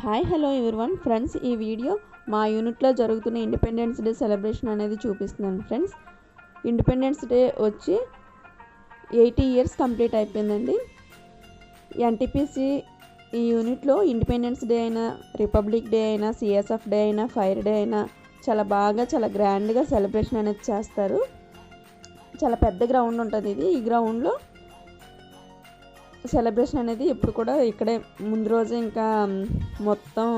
Hi hello everyone friends, ఈ video మా యూనిట్లో జరుగుతున్న ఇండిపెండెన్స్ డే సెలబ్రేషన్ అనేది చూపిస్తున్నాను ఫ్రెండ్స్. ఇండిపెండెన్స్ డే వచ్చి 80 ఇయర్స్ కంప్లీట్ అయిపోయిందండి. ఎన్టీపీసీ ఈ యూనిట్లో ఇండిపెండెన్స్ డే అయినా, రిపబ్లిక్ డే అయినా, సిఎస్ఎఫ్ డే అయినా, ఫైర్ డే అయినా చాలా గ్రాండ్గా సెలబ్రేషన్ అనేది చేస్తారు. చాలా పెద్ద గ్రౌండ్ ఉంటుంది ఇది. ఈ గ్రౌండ్లో సెలబ్రేషన్ అనేది ఎప్పుడు కూడా ఇక్కడే ముందు రోజు ఇంకా మొత్తం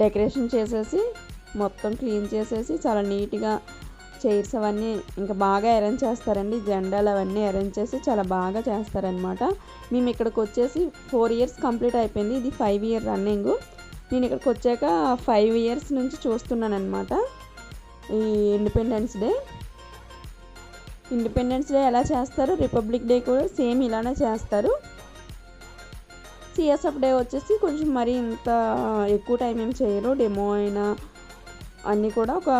డెకరేషన్ చేసేసి మొత్తం క్లీన్ చేసేసి చాలా నీట్గా చైర్స్ అవన్నీ ఇంకా బాగా అరేంజ్ చేస్తారండి. జెండాలు అవన్నీ అరేంజ్ చేసి చాలా బాగా చేస్తారనమాట. మేము ఇక్కడికి వచ్చేసి 4 ఇయర్స్ కంప్లీట్ అయిపోయింది. ఇది 5 ఇయర్ రన్నింగ్. నేను ఇక్కడికి వచ్చాక 5 ఇయర్స్ నుంచి చూస్తున్నాను అనమాట ఈ ఇండిపెండెన్స్ డే. ఇండిపెండెన్స్ డే ఎలా చేస్తారు, రిపబ్లిక్ డే కూడా సేమ్ ఇలానే చేస్తారు. సిఎస్ఎఫ్ డే వచ్చేసి కొంచెం మరీ ఇంత ఎక్కువ టైం ఏం చేయరు. డెమో అయినా అన్నీ కూడా ఒక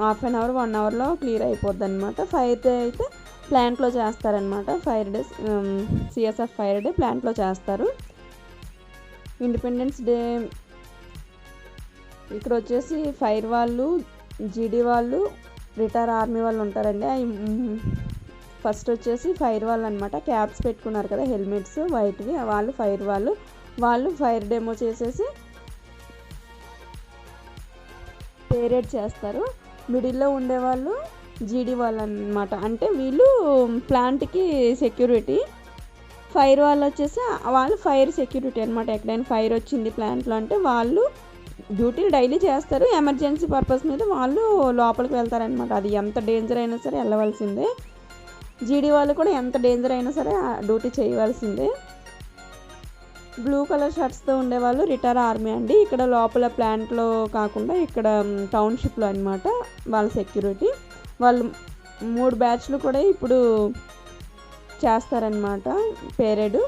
హాఫ్ అన్ అవర్ 1 అవర్లో క్లియర్ అయిపోద్ది అనమాట. ఫైర్ డే అయితే ప్లాంట్లో చేస్తారనమాట. Fire day CSF fire day ప్లాంట్లో చేస్తారు. ఇండిపెండెన్స్ డే ఇక్కడ వచ్చేసి ఫైర్ వాళ్ళు, జీడీ వాళ్ళు, రిటైర్ ఆర్మీ వాళ్ళు ఉంటారండి. ఫస్ట్ వచ్చేసి ఫైర్ వాళ్ళు అనమాట. క్యాప్స్ పెట్టుకున్నారు కదా, హెల్మెట్స్ వైట్వి, వాళ్ళు ఫైర్ వాళ్ళు ఫైర్ డెమో చేసేసి పేరేడ్ చేస్తారు. మిడిల్లో ఉండేవాళ్ళు జీడీ వాళ్ళు అనమాట. అంటే వీళ్ళు ప్లాంట్కి సెక్యూరిటీ. ఫైర్ వాళ్ళు వచ్చేసి వాళ్ళు ఫైర్ సెక్యూరిటీ అనమాట. ఎక్కడైనా ఫైర్ వచ్చింది ప్లాంట్లో అంటే వాళ్ళు డ్యూటీలు డైలీ చేస్తారు. ఎమర్జెన్సీ పర్పస్ మీద వాళ్ళు లోపలికి వెళ్తారనమాట. అది ఎంత డేంజర్ అయినా సరే వెళ్ళవలసిందే. జీడీ వాళ్ళు కూడా ఎంత డేంజర్ అయినా సరే డ్యూటీ చేయవలసిందే. బ్లూ కలర్ షర్ట్స్తో ఉండేవాళ్ళు రిటైర్ ఆర్మీ అండి. ఇక్కడ లోపల ప్లాంట్లో కాకుండా ఇక్కడ టౌన్షిప్లో అనమాట వాళ్ళ సెక్యూరిటీ. వాళ్ళు 3 బ్యాచ్లు కూడా ఇప్పుడు చేస్తారనమాట. పేరేడ్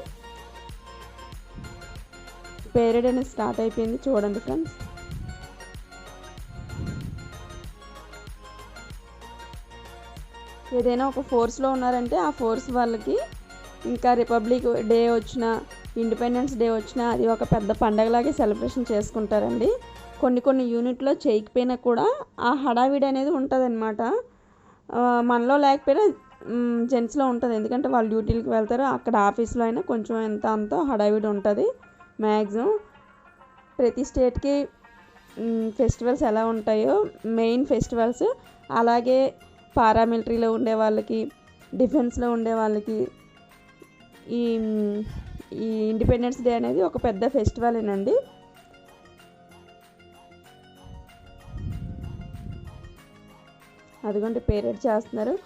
అనేది స్టార్ట్ అయిపోయింది. చూడండి ఫ్రెండ్స్. ఏదైనా ఒక ఫోర్స్లో ఉన్నారంటే ఆ ఫోర్స్ వాళ్ళకి ఇంకా రిపబ్లిక్ డే వచ్చినా, ఇండిపెండెన్స్ డే వచ్చినా అది ఒక పెద్ద పండగలాగే సెలబ్రేషన్ చేసుకుంటారండి. కొన్ని యూనిట్లో చేయకపోయినా కూడా ఆ హడావిడి అనేది ఉంటుంది అనమాట. మనలో లేకపోయినా జెంట్స్లో ఉంటుంది. ఎందుకంటే వాళ్ళు డ్యూటీలకు వెళ్తారు. అక్కడ ఆఫీస్లో అయినా కొంచెం అంత హడావిడి ఉంటుంది. మ్యాక్సిమం ప్రతి స్టేట్కి ఫెస్టివల్స్ ఎలా ఉంటాయో మెయిన్ ఫెస్టివల్స్ అలాగే పారామిలిటరీలో ఉండే వాళ్ళకి, డిఫెన్స్లో ఉండే వాళ్ళకి ఈ ఇండిపెండెన్స్ డే అనేది ఒక పెద్ద ఫెస్టివలేనండి. అదిగోండి పేరేడ్ చేస్తున్నారు.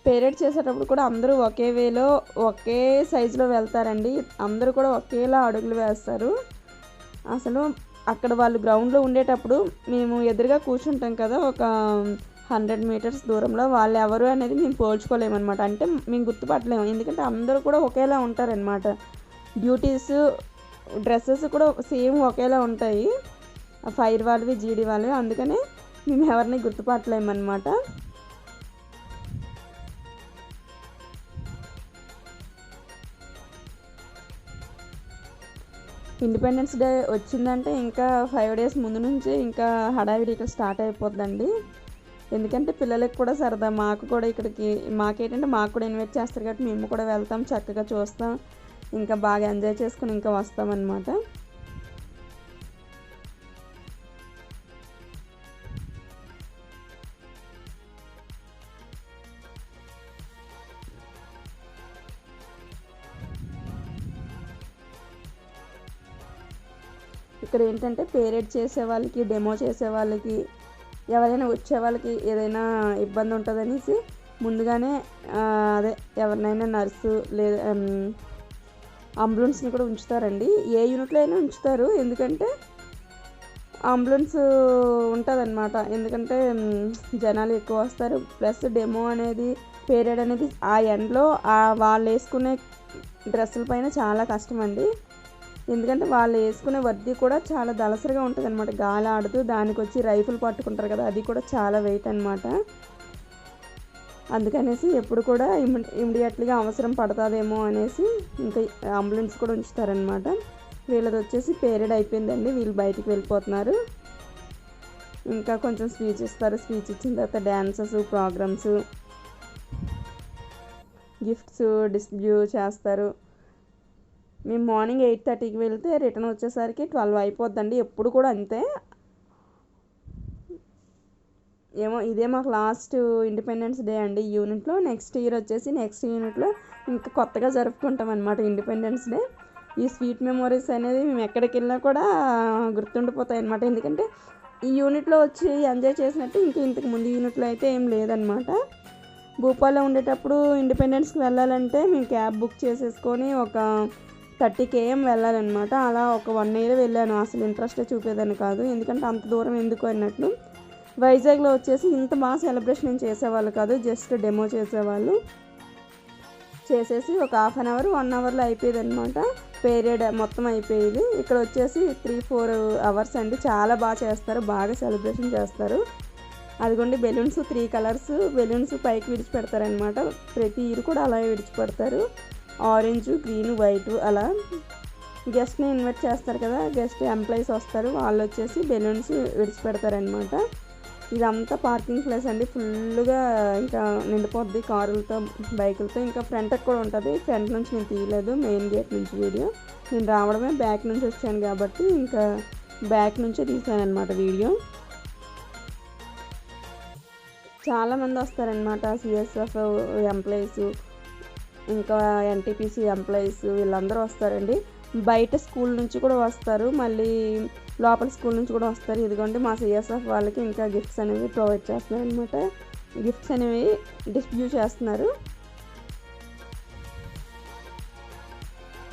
పేరేడ్ చేసేటప్పుడు కూడా అందరూ ఒకే వేలో ఒకే సైజులో వెళ్తారండి. అందరూ కూడా ఒకేలా అడుగులు వేస్తారు. అసలు అక్కడ వాళ్ళు గ్రౌండ్లో ఉండేటప్పుడు మేము ఎదురుగా కూర్చుంటాం కదా, ఒక 100 మీటర్స్ దూరంలో. వాళ్ళు ఎవరు అనేది మేము పోల్చుకోలేమన్నమాట. అంటే మేము గుర్తుపట్టలేము. ఎందుకంటే అందరూ కూడా ఒకేలా ఉంటారనమాట. డ్యూటీస్, డ్రెస్సెస్ కూడా సేమ్ ఒకేలా ఉంటాయి. ఫైర్ వాళ్ళవి, జీడీ వాళ్ళవి. అందుకనే మేము ఎవరిని గుర్తుపట్టలేమన్నమాట. ఇండిపెండెన్స్ డే వచ్చిందంటే ఇంకా 5 డేస్ ముందు నుంచి ఇంకా హడావిడి ఇక్కడ స్టార్ట్ అయిపోద్దండి. ఎందుకంటే పిల్లలకి కూడా సరదా, మాకు కూడా ఇక్కడికి మాకేంటంటే మాకు కూడా ఇన్వైట్ చేస్తారు కాబట్టి మేము కూడా వెళ్తాం, చక్కగా చూస్తాం, ఇంకా బాగా ఎంజాయ్ చేసుకుని ఇంకా వస్తామన్నమాట. ఇక్కడ ఏంటంటే పేరేడ్ చేసే వాళ్ళకి, డెమో చేసే వాళ్ళకి, ఎవరైనా వచ్చే వాళ్ళకి ఏదైనా ఇబ్బంది ఉంటుందనేసి ముందుగానే అదే ఎవరినైనా నర్సు లేదా అంబులెన్స్ని కూడా ఉంచుతారండి. ఏ యూనిట్లో అయినా ఉంచుతారు. ఎందుకంటే అంబులెన్స్ ఉంటుందన్నమాట. ఎందుకంటే జనాలు ఎక్కువ వస్తారు. ప్లస్ డెమో అనేది, పేరేడ్ అనేది ఆ ఎండ్లో వాళ్ళు వేసుకునే డ్రెస్సుల పైన చాలా కష్టం అండి. ఎందుకంటే వాళ్ళు వేసుకునే వర్ది కూడా చాలా దళసరిగా ఉంటుంది అనమాట. గాలి ఆడుతూ దానికి వచ్చి రైఫిల్ పట్టుకుంటారు కదా, అది కూడా చాలా వెయిట్ అనమాట. అందుకనేసి ఎప్పుడు కూడా ఇమీడియట్లీగా అవసరం పడుతుందేమో అనేసి ఇంకా అంబులెన్స్ కూడా ఉంచుతారనమాట. వీళ్ళది వచ్చేసి పీరియడ్ అయిపోయిందండి, వీళ్ళు బయటికి వెళ్ళిపోతున్నారు. ఇంకా కొంచెం స్పీచ్ ఇస్తారు, స్పీచ్ ఇచ్చిన తర్వాత డ్యాన్సెస్, ప్రోగ్రామ్స్, గిఫ్ట్స్ డిస్ట్రిబ్యూట్ చేస్తారు. మేము మార్నింగ్ 8:30కి వెళ్తే రిటర్న్ వచ్చేసరికి 12 అయిపోద్దండి. ఎప్పుడు కూడా అంతే. ఏమో ఇదే మాకు లాస్ట్ ఇండిపెండెన్స్ డే అండి యూనిట్లో. నెక్స్ట్ ఇయర్ వచ్చేసి నెక్స్ట్ యూనిట్లో ఇంకా కొత్తగా జరుపుకుంటాం అనమాట ఇండిపెండెన్స్ డే. ఈ స్వీట్ మెమొరీస్ అనేది మేము ఎక్కడికి వెళ్ళినా కూడా గుర్తుండిపోతాయి అనమాట. ఎందుకంటే ఈ యూనిట్లో వచ్చి ఎంజాయ్ చేసినట్టు ఇంతకు ముందు యూనిట్లో అయితే ఏం లేదనమాట. భూపాల్లో ఉండేటప్పుడు ఇండిపెండెన్స్కి వెళ్ళాలంటే మేము క్యాబ్ బుక్ చేసేసుకొని ఒక 30 km వెళ్ళాలన్నమాట. అలా ఒక 1 year వెళ్ళాను. అసలు ఇంట్రెస్టే చూపేదాన్ని కాదు, ఎందుకంటే అంత దూరం ఎందుకు అన్నట్లు. వైజాగ్లో వచ్చేసి ఇంత బాగా సెలబ్రేషన్ చేసేవాళ్ళు కాదు, జస్ట్ డెమో చేసేవాళ్ళు. చేసేసి ఒక 1/2 hour 1 hourలో అయిపోయేది అనమాట. పీరియడ్ మొత్తం అయిపోయేది. ఇక్కడ వచ్చేసి 3-4 hours అండి. చాలా బాగా చేస్తారు, బాగా సెలబ్రేషన్ చేస్తారు. అదిగోండి బెలూన్స్, 3 colours బెలూన్స్ పైకి విడిచిపెడతారనమాట. ప్రతి ఇయర్ కూడా అలాగే విడిచిపెడతారు, ఆరెంజ్, గ్రీన్, వైట్. అలా గెస్ట్ని ఇన్వైట్ చేస్తారు కదా, గెస్ట్ ఎంప్లాయీస్ వస్తారు, వాళ్ళు వచ్చేసి బెలూన్స్ విడిచిపెడతారనమాట. ఇదంతా పార్కింగ్ ప్లేస్ అండి, ఫుల్గా ఇంకా నిండిపోద్ది కారులతో, బైకులతో. ఇంకా ఫ్రంట్కి కూడా ఉంటుంది. ఫ్రంట్ నుంచి నేను తీయలేదు, మెయిన్ గేట్ నుంచి వీడియో. నేను రావడమే బ్యాక్ నుంచి వచ్చాను కాబట్టి ఇంకా బ్యాక్ నుంచే తీసాను అనమాట వీడియో. చాలామంది వస్తారనమాట, సిఎస్ఎఫ్ ఎంప్లాయీస్, ఇంకా ఎన్టీపీసీ ఎంప్లాయీస్, వీళ్ళందరూ వస్తారండి. బయట స్కూల్ నుంచి కూడా వస్తారు, మళ్ళీ లోపల స్కూల్ నుంచి కూడా వస్తారు. ఇదిగోండి మా సిఎస్ఎఫ్ వాళ్ళకి ఇంకా గిఫ్ట్స్ అనేవి ప్రొవైడ్ చేస్తున్నారు అనమాట. గిఫ్ట్స్ అనేవి డిస్ట్రిబ్యూట్ చేస్తున్నారు.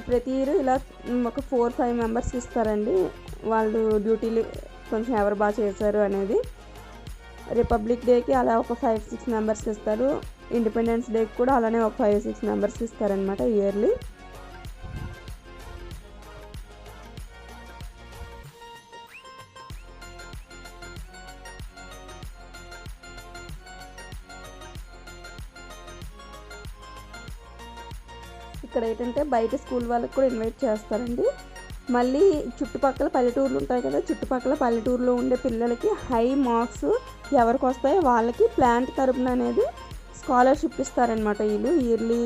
ప్రతి ఇయర్ ఇలా ఒక 4-5 members ఇస్తారండి. వాళ్ళు డ్యూటీలు కొంచెం ఎవరు బాగా చేశారు అనేది. రిపబ్లిక్ డేకి అలా ఒక 5-6 members ఇస్తారు. ఇండిపెండెన్స్ డేకి కూడా అలానే ఒక 5-6 members ఇస్తారనమాట ఇయర్లీ. ఇక్కడ ఏంటంటే బయట స్కూల్ వాళ్ళకి కూడా ఇన్వైట్ చేస్తారండి. మళ్ళీ చుట్టుపక్కల పల్లెటూర్లు ఉంటాయి కదా, చుట్టుపక్కల పల్లెటూరులో ఉండే పిల్లలకి హై మార్క్స్ ఎవరికి వస్తాయో వాళ్ళకి ప్లాంట్ తరపున అనేది స్కాలర్షిప్ ఇస్తారనమాట. వీళ్ళు ఇయర్లీ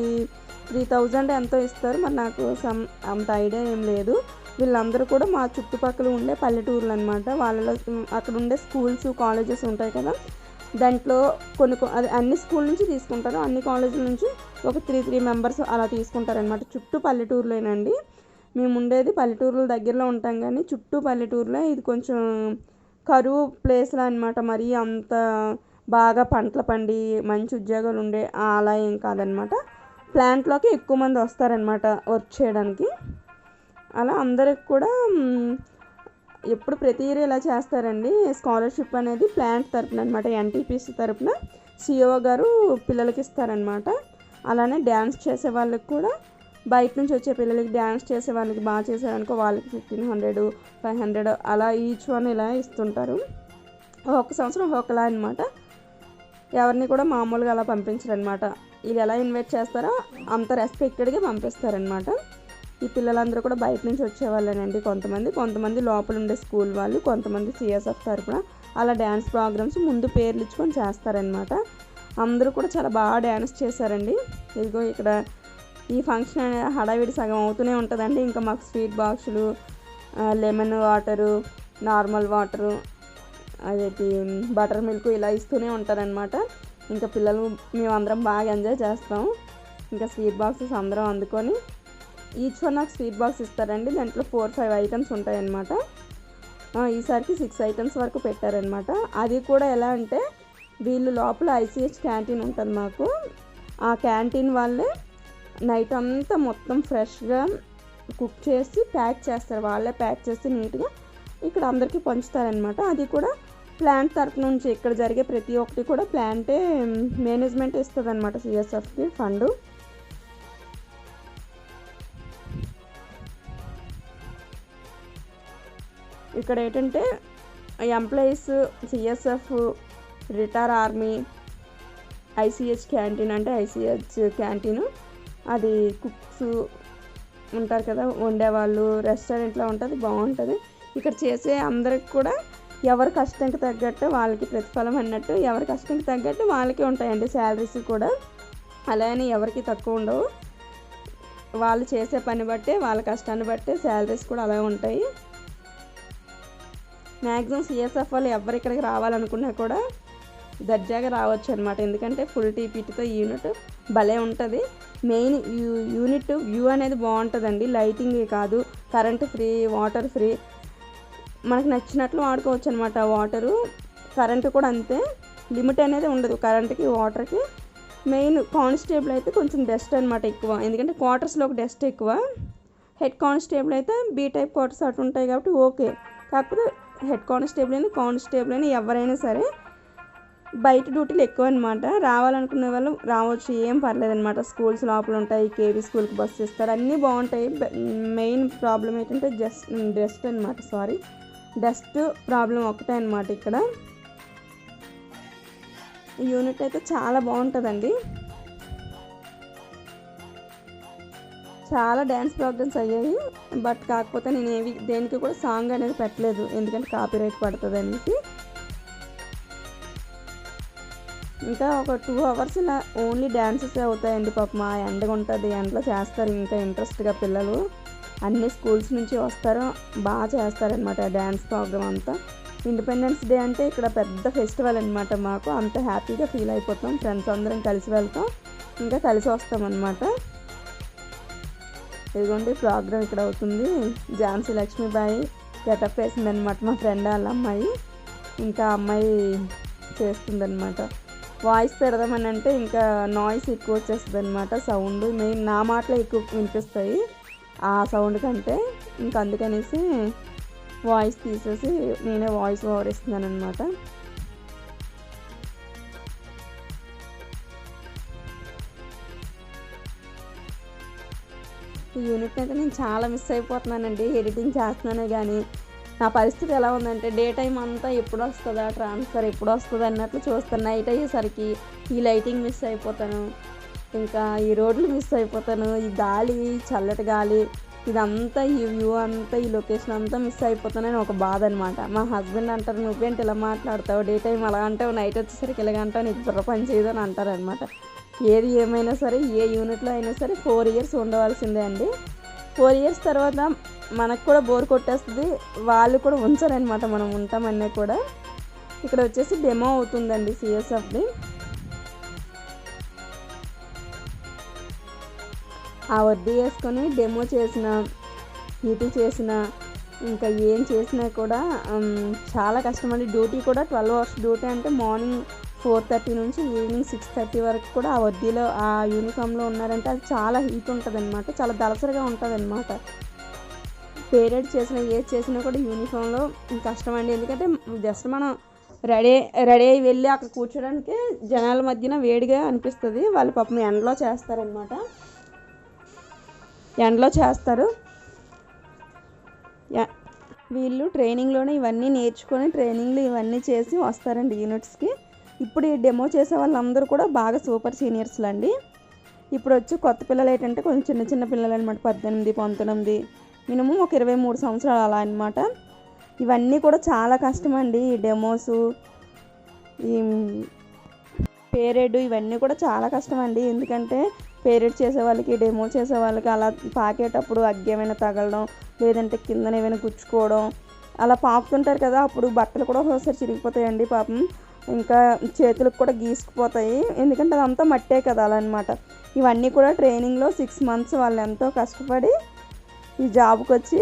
3000 ఎంతో ఇస్తారు, మరి నాకు అంత ఐడియా ఏం లేదు. వీళ్ళందరూ కూడా మా చుట్టుపక్కల ఉండే పల్లెటూర్లు అనమాట. వాళ్ళలో అక్కడ ఉండే స్కూల్స్, కాలేజెస్ ఉంటాయి కదా, దాంట్లో అది అన్ని స్కూల్ నుంచి తీసుకుంటారు, అన్ని కాలేజీల నుంచి ఒక 3 members అలా తీసుకుంటారనమాట. చుట్టూ పల్లెటూరులేనండి. మేము ఉండేది పల్లెటూరుల దగ్గరలో ఉంటాం, కానీ చుట్టూ పల్లెటూరులో ఇది కొంచెం కరువు ప్లేస్లో అనమాట. మరీ అంత బాగా పంటలు పండి మంచి ఉద్యోగాలు ఉండే అలా ఏం కాదనమాట. ప్లాంట్లోకి ఎక్కువ మంది వస్తారనమాట వర్క్ చేయడానికి. అలా అందరికి కూడా ఎప్పుడు ప్రతి ఇయర్ ఇలా చేస్తారండి. స్కాలర్షిప్ అనేది ప్లాంట్ తరపున అనమాట, ఎన్టీపీసీ తరపున సిఓ గారు పిల్లలకి ఇస్తారనమాట. అలానే డ్యాన్స్ చేసే వాళ్ళకి కూడా బయట నుంచి వచ్చే పిల్లలకి, డ్యాన్స్ చేసే వాళ్ళకి బాగా చేశారనుకో వాళ్ళకి 1500, 500 అలా ఈచ్ వన్ ఇలా ఇస్తుంటారు. ఒక్క సంవత్సరం ఒక్కొక్కలా అనమాట. ఎవరిని కూడా మామూలుగా అలా పంపించరనమాట. వీళ్ళు ఎలా ఇన్వైట్ చేస్తారో అంత రెస్పెక్టెడ్గా పంపిస్తారనమాట. ఈ పిల్లలందరూ కూడా బయట నుంచి వచ్చేవాళ్ళేనండి. కొంతమంది లోపల ఉండే స్కూల్ వాళ్ళు, కొంతమంది సిఎస్ఎఫ్ తరపున అలా డ్యాన్స్ ప్రోగ్రామ్స్ ముందు పేర్లు ఇచ్చుకొని చేస్తారనమాట. అందరూ కూడా చాలా బాగా డ్యాన్స్ చేశారండి. ఇదిగో ఇక్కడ ఈ ఫంక్షన్ అనే హడావిడి సగం అవుతూనే ఉంటుందండి. ఇంకా మాకు స్వీట్ బాక్సులు, లెమన్ వాటరు, నార్మల్ వాటరు, అదేంటి బటర్ మిల్క్ ఇలా ఇస్తూనే ఉంటారనమాట. ఇంకా పిల్లలు మేమందరం బాగా ఎంజాయ్ చేస్తాం. ఇంకా స్వీట్ బాక్సెస్ అందరం అందుకొని ఈచ్ వన్ నాకు స్వీట్ బాక్స్ ఇస్తారండి. దాంట్లో 4-5 items ఉంటాయన్నమాట. ఈసారికి 6 items వరకు పెట్టారనమాట. అది కూడా ఎలా అంటే వీళ్ళు లోపల ఐసీహెచ్ క్యాంటీన్ ఉంటుంది మాకు. ఆ క్యాంటీన్ వాళ్ళే నైట్ అంతా మొత్తం ఫ్రెష్గా కుక్ చేసి ప్యాక్ చేస్తారు. వాళ్ళే ప్యాక్ చేసి నీట్గా ఇక్కడ అందరికీ పంచుతారనమాట. అది కూడా ప్లాంట్ తరపు నుంచి ఇక్కడ జరిగే ప్రతి ఒక్కటి కూడా ప్లాంటే మేనేజ్మెంట్ ఇస్తుంది అనమాట, సిఎస్ఎఫ్కి ఫండ్. ఇక్కడ ఏంటంటే employees, CSF, retire army, ICH canteen అంటే ఐసీహెచ్ క్యాంటీను, అది కుక్స్ ఉంటారు కదా వండేవాళ్ళు, రెస్టారెంట్లో ఉంటుంది, బాగుంటుంది. ఇక్కడ చేసే అందరికి కూడా ఎవరి కష్టానికి తగ్గట్టు వాళ్ళకి ప్రతిఫలం అన్నట్టు, ఎవరి కష్టానికి తగ్గట్టు వాళ్ళకి ఉంటాయండి శాలరీస్ కూడా. అలా అని ఎవరికి తక్కువ ఉండవు, వాళ్ళు చేసే పని బట్టే వాళ్ళ కష్టాన్ని బట్టే శాలరీస్ కూడా అలా ఉంటాయి. మ్యాక్సిమం సిఎస్ఎఫ్ వాళ్ళు ఎవరు ఇక్కడికి రావాలనుకున్నా కూడా దర్జాగా రావచ్చు అనమాట. ఎందుకంటే ఫుల్ టీపీటీతో యూనిట్ భలే ఉంటుంది. మెయిన్ యూనిట్ వ్యూ అనేది బాగుంటుందండి, లైటింగ్ కాదు, కరెంటు ఫ్రీ, వాటర్ ఫ్రీ, మనకు నచ్చినట్లు వాడుకోవచ్చు అనమాట. వాటరు కరెంటు కూడా అంతే, లిమిట్ అనేది ఉండదు కరెంటుకి వాటర్కి. మెయిన్ కానిస్టేబుల్ అయితే కొంచెం డస్ట్ అనమాట ఎక్కువ, ఎందుకంటే క్వార్టర్స్లోకి డస్ట్ ఎక్కువ. హెడ్ కానిస్టేబుల్ అయితే బీ టైప్ క్వార్టర్స్ అటు ఉంటాయి కాబట్టి ఓకే. కాకపోతే హెడ్ కానిస్టేబుల్ అయినా ఎవరైనా సరే బయట డ్యూటీలు ఎక్కువ అనమాట. రావాలనుకునే వాళ్ళు రావచ్చు, ఏం పర్లేదనమాట. స్కూల్స్ లోపల ఉంటాయి, కేవీ స్కూల్కి బస్సు ఇస్తారు, అన్నీ బాగుంటాయి. మెయిన్ ప్రాబ్లం ఏంటంటే డస్ట్ అనమాట, డస్ట్ ప్రాబ్లం ఒకటే అనమాట. ఇక్కడ ఈ యూనిట్ అయితే చాలా బాగుంటుందండి. చాలా డ్యాన్స్ ప్రోగ్రామ్స్ అయ్యాయి, బట్ కాకపోతే నేను దేనికి కూడా సాంగ్ అనేది పెట్టలేదు, ఎందుకంటే కాపీరైట్ పడుతుంది అనేసి. ఇంకా ఒక 2 hours ఇలా ఓన్లీ డ్యాన్సెస్ అవుతాయండి. పాపం మా ఎండగా ఉంటుంది, ఎండలో చేస్తారు ఇంకా ఇంట్రెస్ట్గా పిల్లలు. అన్ని స్కూల్స్ నుంచి వస్తారు, బాగా చేస్తారనమాట డ్యాన్స్ ప్రోగ్రామ్ అంతా. ఇండిపెండెన్స్ డే అంటే ఇక్కడ పెద్ద ఫెస్టివల్ అనమాట. మాకు అంత హ్యాపీగా ఫీల్ అయిపోతాం, ఫ్రెండ్స్ అందరం కలిసి వెళ్తాం, ఇంకా కలిసి వస్తాం అనమాట. ఇదిగోండి ప్రోగ్రామ్ ఇక్కడ అవుతుంది. ఝాన్సీ లక్ష్మీబాయి గెటప్ వేసిందనమాట మా ఫ్రెండ్ వాళ్ళ అమ్మాయి. ఇంకా అమ్మాయి చేస్తుందనమాట. వాయిస్ పెడదామని అంటే ఇంకా నాయిస్ ఎక్కువ వచ్చేస్తుంది అనమాట, సౌండ్. మెయిన్ నా మాటలే ఎక్కువ వినిపిస్తాయి ఆ సౌండ్ కంటే, ఇంకా అందుకనేసి వాయిస్ తీసేసి నేనే వాయిస్ ఓవర్ ఇస్తున్నాను అనమాట. ఈ యూనిట్ని అయితే నేను చాలా మిస్ అయిపోతున్నానండి. ఎడిటింగ్ చేస్తున్నానే కానీ నా పరిస్థితి ఎలా ఉందంటే డే టైం అంతా ఎప్పుడు వస్తుందా ట్రాన్స్ఫర్, ఎప్పుడు వస్తుంది అన్నట్లు చూస్తాను. నైట్ అయ్యేసరికి ఈ లైటింగ్ మిస్ అయిపోతాను, ఇంకా ఈ రోడ్లు మిస్ అయిపోతాను, ఈ గాలి, చల్లటి గాలి, ఇదంతా, ఈ వ్యూ అంతా, ఈ లొకేషన్ అంతా మిస్ అయిపోతానని ఒక బాధ అనమాట. మా హస్బెండ్ అంటారు, నువ్వేంటి ఇలా మాట్లాడతావు, డే టైం అలా అంటావు, నైట్ వచ్చేసరికి ఇలాగ అంటావు, నీకు బుర్ర పని చేయదు అని అంటారనమాట. ఏది ఏమైనా సరే, ఏ యూనిట్లో అయినా సరే 4 years ఉండవలసిందే అండి. 4 years తర్వాత మనకు కూడా బోర్ కొట్టేస్తుంది, వాళ్ళు కూడా ఉంచరనమాట మనం ఉంటామన్నా కూడా. ఇక్కడ వచ్చేసి డెమో అవుతుందండి సిఎస్ఎఫ్ది. ఆ వడ్డీ వేసుకొని డెమో చేసిన, ఈటీ చేసిన, ఇంకా ఏం చేసినా కూడా చాలా కష్టమండి. డ్యూటీ కూడా 12 hours డ్యూటీ అంటే మార్నింగ్ 4:30 నుంచి ఈవినింగ్ 6:30 వరకు కూడా ఆ వడ్డీలో ఆ యూనిఫామ్లో ఉన్నారంటే అది చాలా హీట్ ఉంటుంది అనమాట, చాలా దళసరిగా ఉంటుంది అనమాట. పీరియడ్ చేసిన, ఏది చేసినా కూడా యూనిఫామ్లో కష్టం అండి. ఎందుకంటే జస్ట్ మనం రెడీ అయ్యి వెళ్ళి అక్కడ కూర్చోడానికి జనాల మధ్యన వేడిగా అనిపిస్తుంది. వాళ్ళు పాపం ఎండలో చేస్తారనమాట, ఎండలో చేస్తారు. వీళ్ళు ట్రైనింగ్లోనే ఇవన్నీ నేర్చుకొని ట్రైనింగ్లు ఇవన్నీ చేసి వస్తారండి యూనిట్స్కి. ఇప్పుడు ఈ డెమో చేసే వాళ్ళందరూ కూడా బాగా సూపర్ సీనియర్స్లు అండి. ఇప్పుడు వచ్చి కొత్త పిల్లలు ఏంటంటే కొంచెం చిన్న పిల్లలు అనమాట, 18, 19, మినిమం ఒక 23 సంవత్సరాలు అలా అనమాట. ఇవన్నీ కూడా చాలా కష్టం అండి. ఈ డెమోసు, ఈ పీరియడ్, ఇవన్నీ కూడా చాలా కష్టం అండి. ఎందుకంటే పీరియడ్ చేసే వాళ్ళకి, డెమో చేసే వాళ్ళకి అలా పాకేటప్పుడు అగ్గేమైనా తగలడం, లేదంటే కిందన ఏమైనా గుచ్చుకోవడం, అలా పాకుతుంటారు కదా, అప్పుడు బట్టలు కూడా ఒకసారి చిరిగిపోతాయండి పాపం. ఇంకా చేతులకు కూడా గీసుకుపోతాయి, ఎందుకంటే అదంతా మట్టే కదా అలా అనమాట. ఇవన్నీ కూడా ట్రైనింగ్లో 6 months వాళ్ళు ఎంతో కష్టపడి ఈ జాబ్కి వచ్చి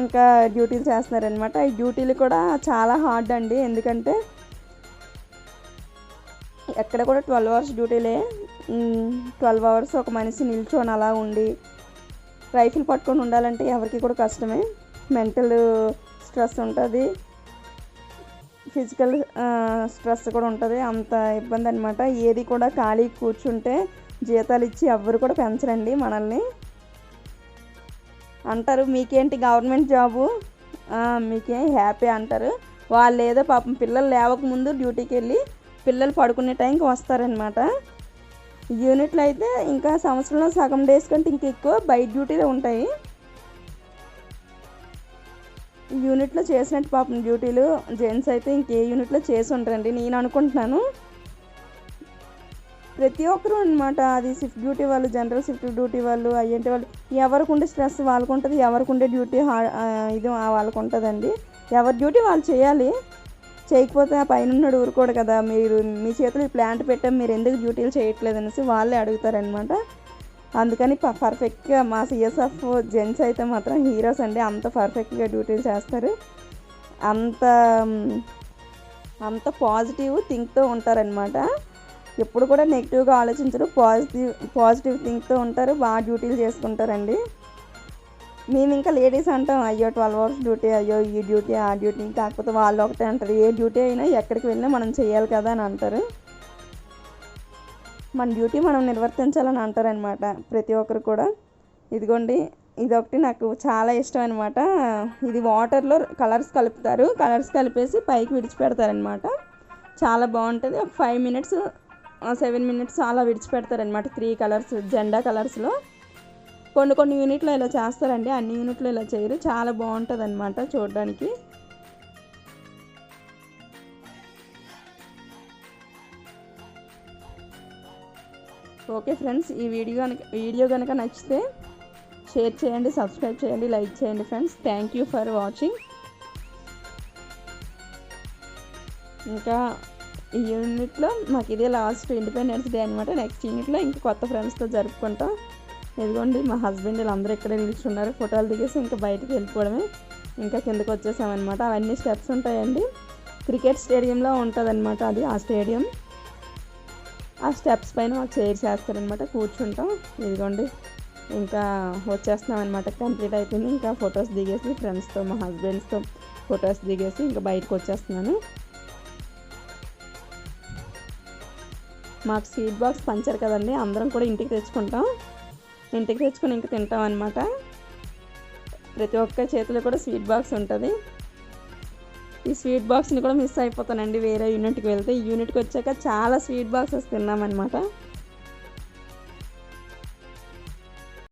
ఇంకా డ్యూటీలు చేస్తున్నారనమాట. ఈ డ్యూటీలు కూడా చాలా హార్డ్ అండి, ఎందుకంటే ఎక్కడ కూడా 12 hours డ్యూటీలే. 12 hours ఒక మనిషి నిల్చొని అలా ఉండి రైఫిల్ పట్టుకొని ఉండాలంటే ఎవరికి కూడా కష్టమే. మెంటల్ స్ట్రెస్ ఉంటుంది, ఫిజికల్ స్ట్రెస్ కూడా ఉంటుంది, అంత ఇబ్బంది అనమాట. ఏది కూడా ఖాళీ కూర్చుంటే జీతాలు ఇచ్చి ఎవ్వరు కూడా పెంచరండి మనల్ని. అంటారు మీకేంటి గవర్నమెంట్ జాబు, మీకేం హ్యాపీ అంటారు. వాళ్ళు ఏదో పాపం పిల్లలు లేవకముందు డ్యూటీకి వెళ్ళి పిల్లలు పడుకునే టైంకి వస్తారనమాట. యూనిట్లో అయితే ఇంకా సంవత్సరంలో సగం డేస్ కంటే ఇంక ఎక్కువ బయట డ్యూటీలో ఉంటాయి. యూనిట్లో చేసినట్టు పాపం డ్యూటీలు జెంట్స్ అయితే ఇంకే యూనిట్లో చేసి ఉంటారండి నేను అనుకుంటున్నాను. ప్రతి ఒక్కరూ అనమాట, అది షిఫ్ట్ డ్యూటీ వాళ్ళు, జనరల్ షిఫ్ట్ డ్యూటీ వాళ్ళు, ఐఎన్టీ వాళ్ళు, ఎవరికి ఉండే స్ట్రెస్ వాళ్ళకు ఉంటుంది, ఎవరికి ఉండే డ్యూటీ ఇది వాళ్ళకు ఉంటుందండి. ఎవరి డ్యూటీ వాళ్ళు చేయాలి. చేయకపోతే ఆ పైన ఉన్నాడు ఊరుకోడు కదా, మీరు మీ చేతులు ఈ ప్లాంట్ పెట్టాం మీరు ఎందుకు డ్యూటీలు చేయట్లేదు అనేసి వాళ్ళే అడుగుతారనమాట. అందుకని పర్ఫెక్ట్గా మా సిఎస్ఎఫ్ జెంట్స్ అయితే మాత్రం హీరోస్ అండి. అంత పర్ఫెక్ట్గా డ్యూటీలు చేస్తారు, అంత అంత పాజిటివ్ థింక్తో ఉంటారనమాట. ఎప్పుడు కూడా నెగిటివ్గా ఆలోచించరు, పాజిటివ్ థింక్తో ఉంటారు, బాగా డ్యూటీలు చేసుకుంటారండి. మేము ఇంకా లేడీస్ అంటాం, అయ్యో 12 hours డ్యూటీ, అయ్యో ఈ డ్యూటీ ఆ డ్యూటీ, కాకపోతే వాళ్ళు ఒకటే అంటారు, ఏ డ్యూటీ అయినా ఎక్కడికి వెళ్ళినా మనం చేయాలి కదా అని అంటారు. మన డ్యూటీ మనం నిర్వర్తించాలని అంటారనమాట ప్రతి ఒక్కరు కూడా. ఇదిగోండి, ఇదొకటి నాకు చాలా ఇష్టం అనమాట. ఇది వాటర్లో కలర్స్ కలుపుతారు, కలర్స్ కలిపేసి పైకి విడిచిపెడతారనమాట. చాలా బాగుంటుంది. ఒక 5 minutes 7 minutes అలా విడిచిపెడతారనమాట. 3 కలర్స్ జెండా కలర్స్లో. కొన్ని యూనిట్లో ఇలా చేస్తారండి, అన్ని యూనిట్లో ఇలా చేయరు. చాలా బాగుంటుంది అనమాట చూడడానికి. ఓకే ఫ్రెండ్స్, ఈ వీడియో కనుక నచ్చితే షేర్ చేయండి, సబ్స్క్రైబ్ చేయండి, లైక్ చేయండి friends. Thank you for watching. ఇంకా ఈ యూనిట్లో మాకు ఇదే లాస్ట్ ఇండిపెండెన్స్ డే అనమాట. నెక్స్ట్ యూనిట్లో ఇంకా కొత్త ఫ్రెండ్స్తో జరుపుకుంటాం. ఇదిగోండి మా హస్బెండ్ వీళ్ళందరూ ఇక్కడే నిల్చున్నారు. ఫోటోలు దిగేసి ఇంకా బయటకు వెళ్ళిపోవడమే. ఇంకా కిందకు వచ్చేసామన్నమాట. అవన్నీ స్టెప్స్ ఉంటాయండి. క్రికెట్ స్టేడియంలో ఉంటుందన్నమాట అది, ఆ స్టేడియం. ఆ స్టెప్స్ పైన మాకు చైర్స్ వేస్తారనమాట, కూర్చుంటాం. ఇదిగోండి ఇంకా వచ్చేస్తున్నాం అనమాట. కంప్లీట్ అయిపోయింది. ఇంకా ఫొటోస్ దిగేసి ఫ్రెండ్స్తో, మా హస్బెండ్స్తో ఫొటోస్ దిగేసి ఇంకా బయటకు వచ్చేస్తున్నాను. మాకు స్వీట్ బాక్స్ పంచారు కదండి, అందరం కూడా ఇంటికి తెచ్చుకుంటాం. ఇంటికి తెచ్చుకొని ఇంకా తింటాం అనమాట. ప్రతి ఒక్క చేతిలో కూడా స్వీట్ బాక్స్ ఉంటుంది. ఈ స్వీట్ బాక్స్ని కూడా మిస్ అయిపోతానండి వేరే యూనిట్కి వెళ్తే. ఈ యూనిట్కి వచ్చాక చాలా స్వీట్ బాక్సెస్ తిన్నామన్నమాట.